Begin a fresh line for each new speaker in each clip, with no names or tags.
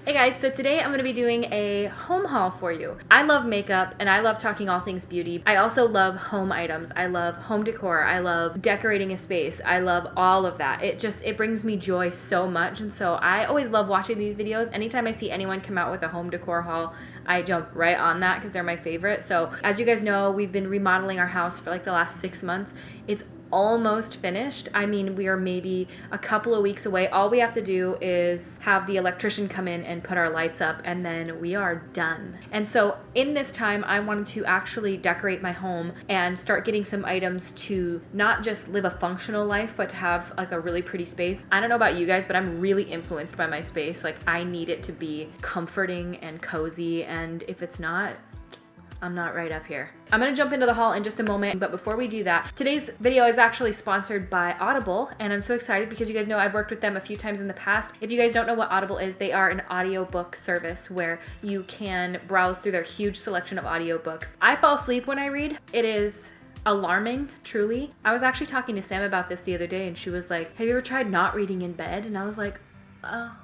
Hey guys, so today I'm going to be doing a home haul for you. I love makeup and I love talking all things beauty. I also love home items. I love home decor. I love decorating a space. I love all of that. It brings me joy so much, and so I always love watching these videos. Anytime I see anyone come out with a home decor haul, I jump right on that because they're my favorite. So as you guys know, we've been remodeling our house for like the last 6 months. It's almost finished. I mean, we are maybe a couple of weeks away. All we have to do is have the electrician come in and put our lights up, and then we are done. And so in this time, I wanted to actually decorate my home and start getting some items to not just live a functional life, but to have like a really pretty space. I don't know about you guys, but I'm really influenced by my space. Like, I need it to be comforting and cozy, and if it's not, I'm not right up here. I'm gonna jump into the haul in just a moment, but before we do that, today's video is actually sponsored by Audible, and I'm so excited because you guys know I've worked with them a few times in the past. If you guys don't know what Audible is, they are an audiobook service where you can browse through their huge selection of audiobooks. I fall asleep when I read. It is alarming, truly. I was actually talking to Sam about this the other day, and she was like, have you ever tried not reading in bed? And I was like, oh,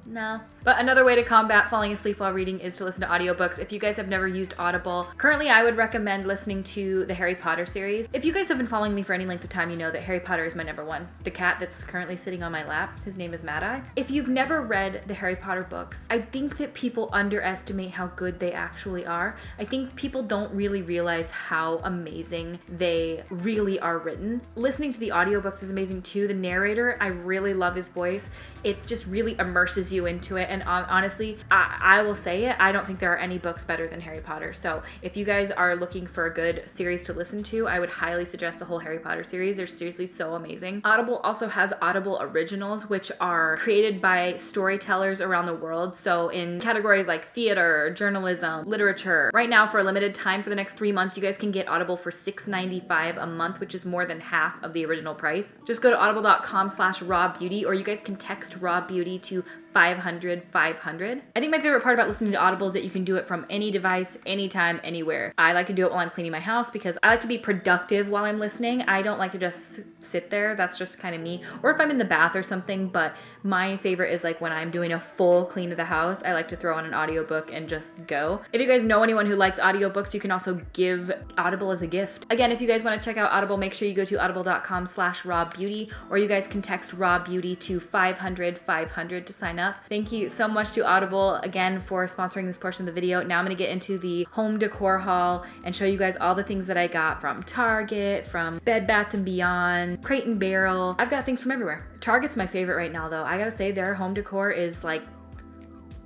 no. But another way to combat falling asleep while reading is to listen to audiobooks. If you guys have never used Audible, currently I would recommend listening to the Harry Potter series. If you guys have been following me for any length of time, you know that Harry Potter is my number one. The cat that's currently sitting on my lap, his name is Mad-Eye. If you've never read the Harry Potter books, I think that people underestimate how good they actually are. I think people don't really realize how amazing they really are written. Listening to the audiobooks is amazing too. The narrator, I really love his voice. It just really immerses you into it. And honestly, I will say it, I don't think there are any books better than Harry Potter. So if you guys are looking for a good series to listen to, I would highly suggest the whole Harry Potter series. They're seriously so amazing. Audible also has Audible Originals, which are created by storytellers around the world. So in categories like theater, journalism, literature. Right now, for a limited time, for the next 3 months, you guys can get Audible for $6.95 a month, which is more than half of the original price. Just go to audible.com/rawbeauty, or you guys can text Raw Beauty to 500-500. I think my favorite part about listening to Audible is that you can do it from any device, anytime, anywhere. I like to do it while I'm cleaning my house because I like to be productive while I'm listening. I don't like to just sit there. That's just kind of me. Or if I'm in the bath or something, but my favorite is like when I'm doing a full clean of the house, I like to throw on an audiobook and just go. If you guys know anyone who likes audiobooks, you can also give Audible as a gift. Again, if you guys want to check out Audible, make sure you go to audible.com/rawbeauty, or you guys can text Raw Beauty to 500-500 to sign up. Thank you so much to Audible again for sponsoring this portion of the video. Now I'm gonna get into the home decor haul and show you guys all the things that I got from Target, from Bed Bath & Beyond, Crate and Barrel. I've got things from everywhere. Target's my favorite right now though. I gotta say their home decor is like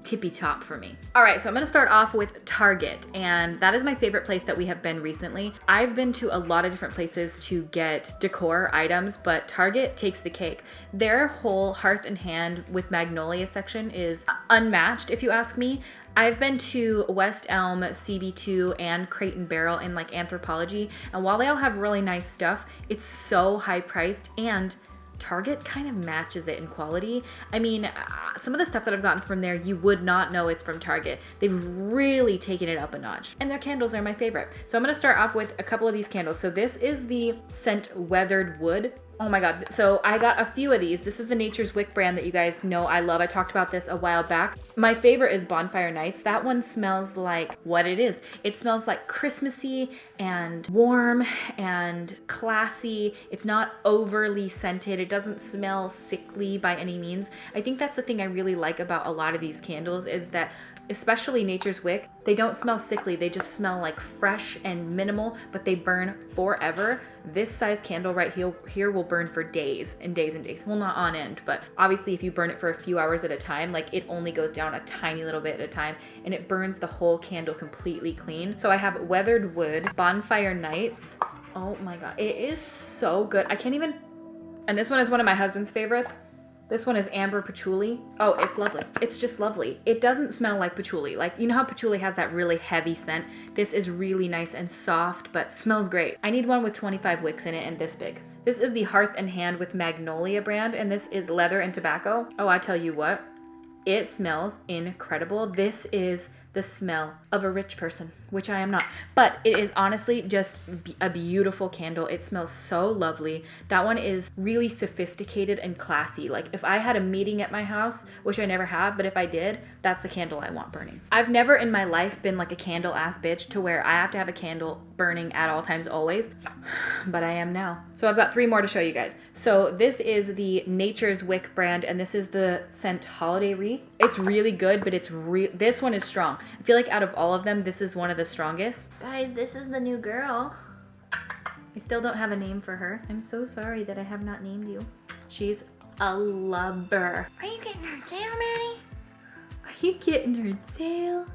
tippy top for me. All right, so I'm gonna start off with Target, and that is my favorite place that we have been recently. I've been to a lot of different places to get decor items, but Target takes the cake. Their whole Hearth and Hand with Magnolia section is unmatched, if you ask me. I've been to West Elm, CB2, and Crate and Barrel in like Anthropologie, and while they all have really nice stuff, it's so high priced, and Target kind of matches it in quality. I mean, some of the stuff that I've gotten from there, you would not know it's from Target. They've really taken it up a notch. And their candles are my favorite. So I'm gonna start off with a couple of these candles. So this is the scent Weathered Wood. Oh my God, so I got a few of these. This is the Nature's Wick brand that you guys know I love. I talked about this a while back. My favorite is Bonfire Nights. That one smells like what it is. It smells like Christmassy and warm and classy. It's not overly scented. It doesn't smell sickly by any means. I think that's the thing I really like about a lot of these candles is that, especially Nature's Wick, they don't smell sickly. They just smell like fresh and minimal, but they burn forever. This size candle right here will burn for days and days and days. Well, not on end, but obviously if you burn it for a few hours at a time, like it only goes down a tiny little bit at a time, and it burns the whole candle completely clean. So I have Weathered Wood, Bonfire Nights. Oh my God, it is so good. I can't even, and this one is one of my husband's favorites. This one is Amber Patchouli. Oh, it's lovely. It's just lovely. It doesn't smell like patchouli. Like, you know how patchouli has that really heavy scent? This is really nice and soft, but smells great. I need one with 25 wicks in it and this big. This is the Hearth and Hand with Magnolia brand, and this is leather and tobacco. Oh, I tell you what, it smells incredible. This is the smell of a rich person, which I am not. But it is honestly just a beautiful candle. It smells so lovely. That one is really sophisticated and classy. Like if I had a meeting at my house, which I never have, but if I did, that's the candle I want burning. I've never in my life been like a candle ass bitch to where I have to have a candle burning at all times always, but I am now. So I've got 3 more to show you guys. So this is the Nature's Wick brand, and this is the scent Holiday Wreath. It's really good, but this one is strong. I feel like out of all of them, this is one of the strongest. Guys, this is the new girl. I still don't have a name for her. I'm so sorry that I have not named you. She's a lover.
Are you getting her tail, Maddie?
Are you getting her tail?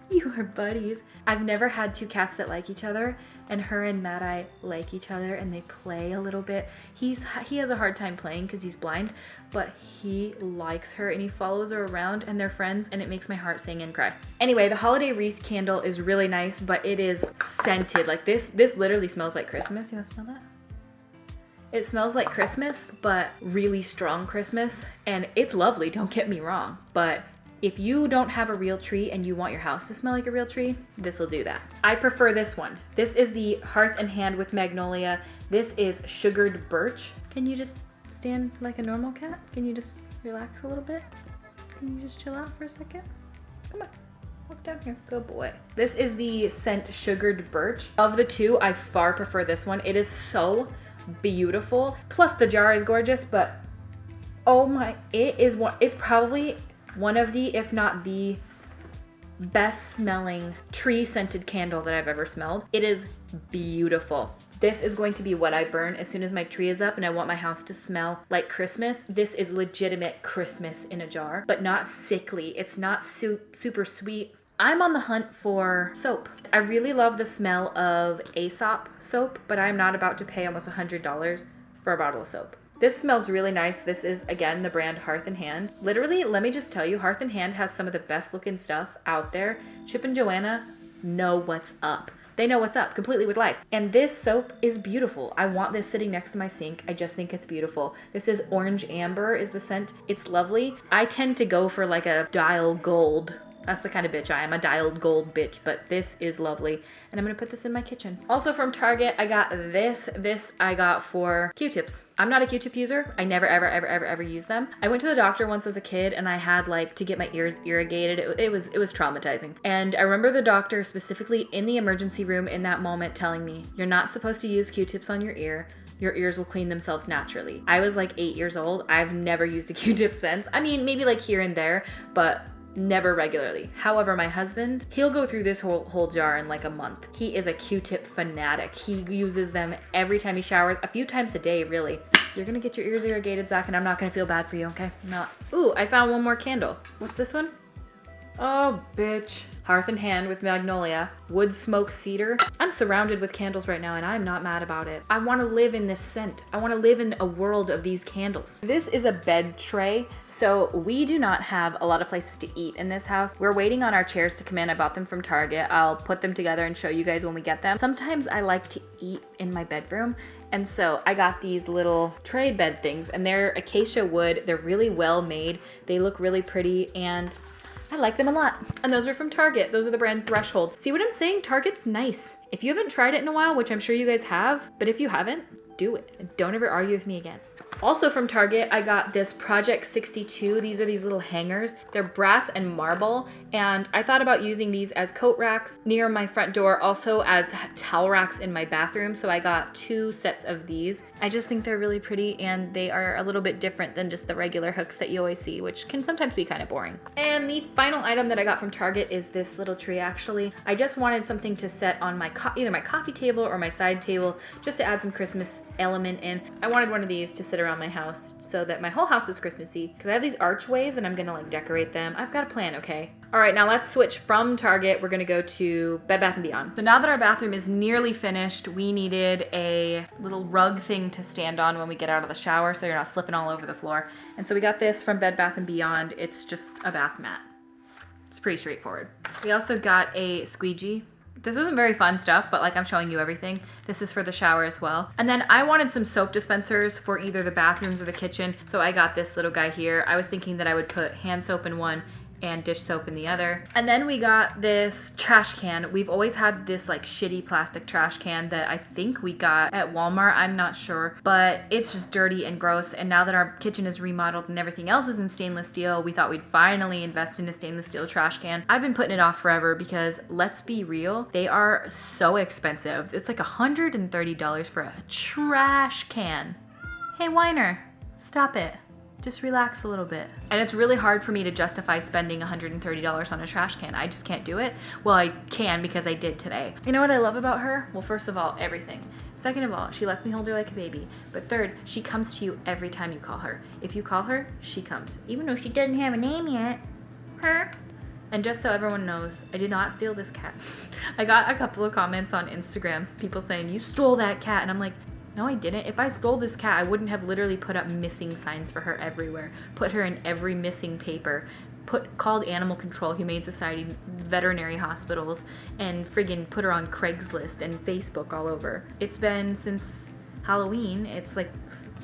You are buddies. I've never had 2 cats that like each other, and her and Mad Eye like each other and they play a little bit. He has a hard time playing because he's blind, but he likes her and he follows her around and they're friends, and it makes my heart sing and cry. Anyway, the Holiday Wreath candle is really nice, but it is scented. Like this literally smells like Christmas. You want to smell that? It smells like Christmas, but really strong Christmas, and it's lovely, don't get me wrong, but if you don't have a real tree and you want your house to smell like a real tree, this will do that. I prefer this one. This is the Hearth and Hand with Magnolia. This is sugared birch. Can you just stand like a normal cat? Can you just relax a little bit? Can you just chill out for a second? Come on, walk down here. Good boy. This is the scent Sugared Birch. Of the 2, I far prefer this one. It is so beautiful. Plus the jar is gorgeous, but oh my, it's probably one of the, if not the best smelling tree scented candle that I've ever smelled. It is beautiful. This is going to be what I burn as soon as my tree is up and I want my house to smell like Christmas. This is legitimate Christmas in a jar, but not sickly. It's not super sweet. I'm on the hunt for soap. I really love the smell of Aesop soap, but I'm not about to pay almost $100 for a bottle of soap. This smells really nice. This is, again, the brand Hearth and Hand. Literally, let me just tell you, Hearth and Hand has some of the best looking stuff out there. Chip and Joanna know what's up. They know what's up completely with life. And this soap is beautiful. I want this sitting next to my sink. I just think it's beautiful. This is Orange Amber is the scent. It's lovely. I tend to go for like a dial gold. That's the kind of bitch I am, a dialed gold bitch, but this is lovely. And I'm gonna put this in my kitchen. Also from Target, I got this. This I got for Q-tips. I'm not a Q-tip user. I never, ever use them. I went to the doctor once as a kid and I had like to get my ears irrigated. It was traumatizing. And I remember the doctor specifically in the emergency room in that moment telling me, you're not supposed to use Q-tips on your ear. Your ears will clean themselves naturally. I was like 8 years old. I've never used a Q-tip since. I mean, maybe like here and there, but never regularly. However, my husband, he'll go through this whole jar in like a month. He is a Q-tip fanatic. He uses them every time he showers, a few times a day, really. You're gonna get your ears irrigated, Zach, and I'm not gonna feel bad for you, okay? I'm not. Ooh, I found one more candle. What's this one? Oh, bitch. Hearth and Hand with Magnolia. Woodsmoke Cedar. I'm surrounded with candles right now and I'm not mad about it. I want to live in this scent. I want to live in a world of these candles. This is a bed tray. So we do not have a lot of places to eat in this house. We're waiting on our chairs to come in. I bought them from Target. I'll put them together and show you guys when we get them. Sometimes I like to eat in my bedroom. And so I got these little tray bed things and they're acacia wood. They're really well made. They look really pretty and I like them a lot. And those are from Target. Those are the brand Threshold. See what I'm saying? Target's nice. If you haven't tried it in a while, which I'm sure you guys have, but if you haven't, do it. And don't ever argue with me again. Also from Target, I got this Project 62. These are these little hangers. They're brass and marble, and I thought about using these as coat racks near my front door, also as towel racks in my bathroom, so I got 2 sets of these. I just think they're really pretty, and they are a little bit different than just the regular hooks that you always see, which can sometimes be kind of boring. And the final item that I got from Target is this little tree, actually. I just wanted something to set on my either my coffee table or my side table, just to add some Christmas element in. I wanted one of these to sit around my house so that my whole house is Christmassy, because I have these archways and I'm gonna like decorate them. I've got a plan, okay? All right, now let's switch from Target. We're gonna go to Bed Bath & Beyond. So now that our bathroom is nearly finished, we needed a little rug thing to stand on when we get out of the shower so you're not slipping all over the floor. And so we got this from Bed Bath & Beyond. It's just a bath mat. It's pretty straightforward. We also got a squeegee. This isn't very fun stuff, but like I'm showing you everything. This is for the shower as well. And then I wanted some soap dispensers for either the bathrooms or the kitchen, so I got this little guy here. I was thinking that I would put hand soap in one, and dish soap in the other. And then we got this trash can. We've always had this like shitty plastic trash can that I think we got at Walmart. I'm not sure, but it's just dirty and gross. And now that our kitchen is remodeled and everything else is in stainless steel, we thought we'd finally invest in a stainless steel trash can. I've been putting it off forever because let's be real, they are so expensive. It's like $130 for a trash can. Hey, Weiner, stop it. Just relax a little bit. And it's really hard for me to justify spending $130 on a trash can. I just can't do it. Well, I can because I did today. You know what I love about her? Well, first of all, everything. Second of all, she lets me hold her like a baby. But third, she comes to you every time you call her. If you call her, she comes. Even though she doesn't have a name yet. Huh? And just so everyone knows, I did not steal this cat. I got a couple of comments on Instagram, people saying, you stole that cat. And I'm like, no, I didn't. If I stole this cat, I wouldn't have literally put up missing signs for her everywhere. Put her in every missing paper. Called Animal Control, Humane Society, veterinary hospitals, and friggin' put her on Craigslist and Facebook all over. It's been since Halloween. It's like,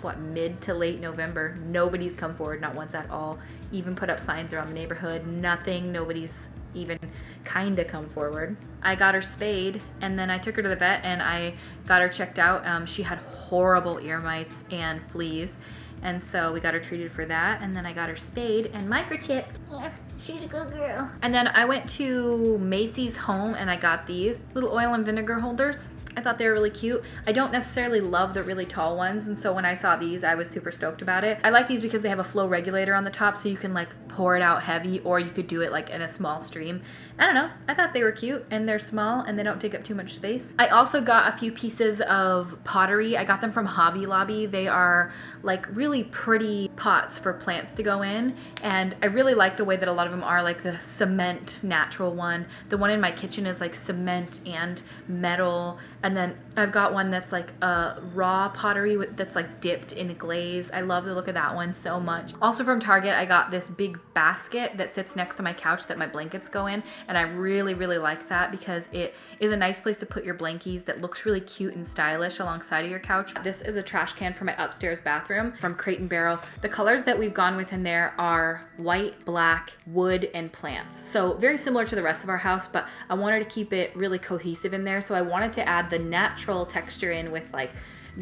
what, mid to late November. Nobody's come forward, not once at all. Even put up signs around the neighborhood. Nothing. Nobody's even kinda come forward. I got her spayed, and then I took her to the vet and I got her checked out. She had horrible ear mites and fleas, and so we got her treated for that, and then I got her spayed and microchipped.
Yeah, she's a good girl.
And then I went to Macy's Home and I got these little oil and vinegar holders. I thought they were really cute. I don't necessarily love the really tall ones, and so when I saw these, I was super stoked about it. I like these because they have a flow regulator on the top, so you can like pour it out heavy, or you could do it like in a small stream. I don't know. I thought they were cute, and they're small, and they don't take up too much space. I also got a few pieces of pottery. I got them from Hobby Lobby. They are like really pretty pots for plants to go in, and I really like the way that a lot of them are, like the cement natural one. The one in my kitchen is like cement and metal, and then I've got one that's like a raw pottery that's like dipped in glaze. I love the look of that one so much. Also from Target, I got this big basket that sits next to my couch that my blankets go in, and I really, really like that because it is a nice place to put your blankies that looks really cute and stylish alongside of your couch. This is a trash can for my upstairs bathroom from Crate and Barrel. The colors that we've gone with in there are white, black, wood, and plants. So very similar to the rest of our house, but I wanted to keep it really cohesive in there, so I wanted to add the natural texture in with like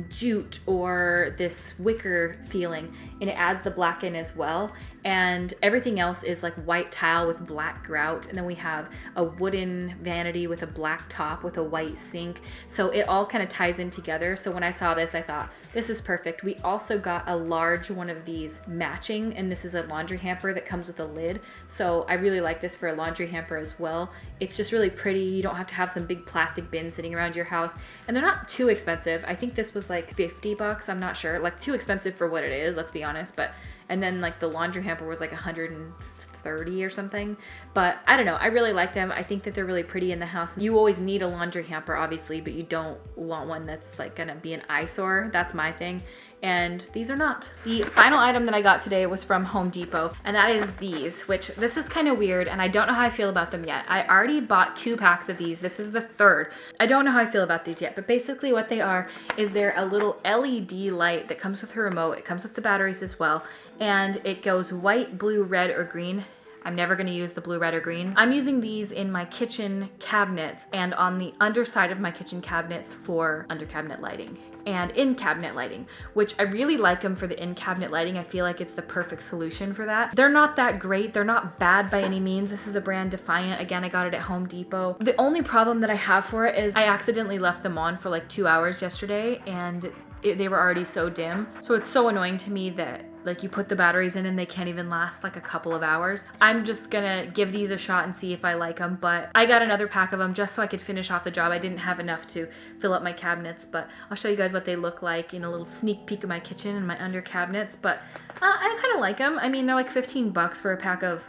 jute or this wicker feeling, and it adds the black in as well. And everything else is like white tile with black grout, and then we have a wooden vanity with a black top with a white sink, so it all kind of ties in together. So when I saw this, I thought this is perfect. We also got a large one of these matching, and this is a laundry hamper that comes with a lid, so I really like this for a laundry hamper as well. It's just really pretty. You don't have to have some big plastic bin sitting around your house, and they're not too expensive. I think this was like 50 bucks, I'm not sure, like too expensive for what it is, let's be honest. But and then like the laundry hamper was like 130 or something, but I don't know, I really like them. I think that they're really pretty in the house. You always need a laundry hamper obviously, but you don't want one that's like gonna be an eyesore. That's my thing, and these are not. The final item that I got today was from Home Depot, and that is these, which this is kind of weird and I don't know how I feel about them yet. I already bought 2 packs of these. This is the third. I don't know how I feel about these yet, but basically what they are is they're a little LED light that comes with her remote. It comes with the batteries as well, and it goes white, blue, red, or green. I'm never gonna use the blue, red, or green. I'm using these in my kitchen cabinets and on the underside of my kitchen cabinets for under cabinet lighting and in cabinet lighting, which I really like them for the in cabinet lighting. I feel like it's the perfect solution for that. They're not that great. They're not bad by any means. This is the brand Defiant. Again, I got it at Home Depot. The only problem that I have for it is I accidentally left them on for like 2 hours yesterday, and they were already so dim. So it's so annoying to me that like you put the batteries in and they can't even last like a couple of hours. I'm just gonna give these a shot and see if I like them, but I got another pack of them just so I could finish off the job. I didn't have enough to fill up my cabinets, but I'll show you guys what they look like in a little sneak peek of my kitchen and my under cabinets. But I kind of like them. I mean, they're like 15 bucks for a pack of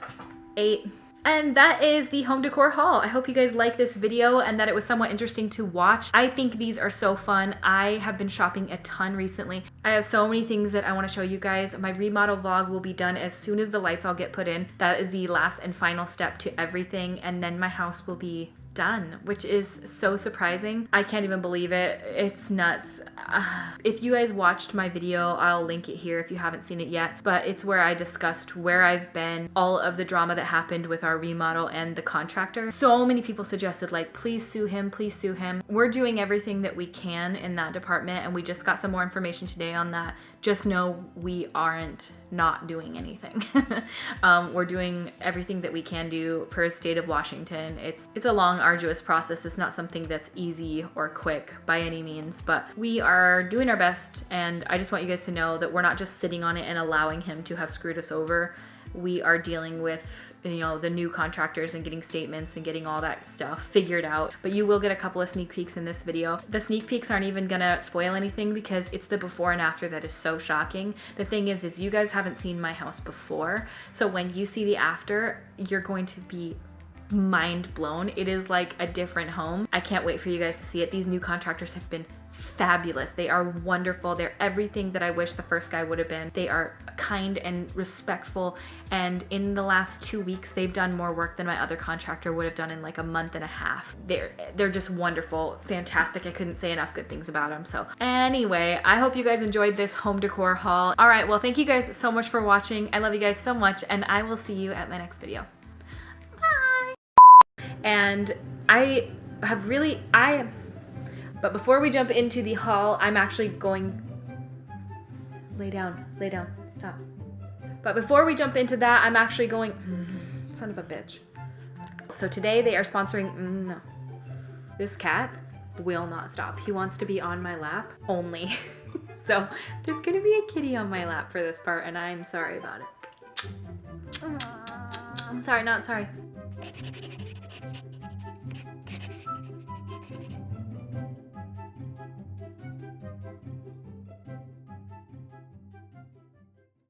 8. And that is the home decor haul. I hope you guys like this video and that it was somewhat interesting to watch. I think these are so fun. I have been shopping a ton recently. I have so many things that I want to show you guys. My remodel vlog will be done as soon as the lights all get put in. That is the last and final step to everything, and then my house will be done, which is so surprising. I can't even believe it. It's nuts. If you guys watched my video, I'll link it here if you haven't seen it yet, but it's where I discussed where I've been, all of the drama that happened with our remodel and the contractor. So many people suggested, like, please sue him, please sue him. We're doing everything that we can in that department, and we just got some more information today on that. Just know we aren't not doing anything. We're doing everything that we can do per state of Washington. It's a long, arduous process. It's not something that's easy or quick by any means, but we are doing our best, and I just want you guys to know that we're not just sitting on it and allowing him to have screwed us over. We are dealing with, you know, the new contractors and getting statements and getting all that stuff figured out. But you will get a couple of sneak peeks in this video. The sneak peeks aren't even gonna spoil anything because it's the before and after that is so shocking. The thing is you guys haven't seen my house before. So when you see the after, you're going to be mind blown. It is like a different home. I can't wait for you guys to see it. These new contractors have been fabulous. They are wonderful. They're everything that I wish the first guy would have been. They are kind and respectful, and in the last 2 weeks they've done more work than my other contractor would have done in like a month and a half. They're just wonderful, fantastic. I couldn't say enough good things about them. So anyway, I hope you guys enjoyed this home decor haul. All right, well, thank you guys so much for watching. I love you guys so much, and I will see you at my next video. Bye. And but before we jump into the haul, I'm actually going, lay down, stop. But before we jump into that, I'm actually going, son of a bitch. So today they are sponsoring, no. This cat will not stop. He wants to be on my lap only. So there's gonna be a kitty on my lap for this part, and I'm sorry about it. Sorry, not sorry.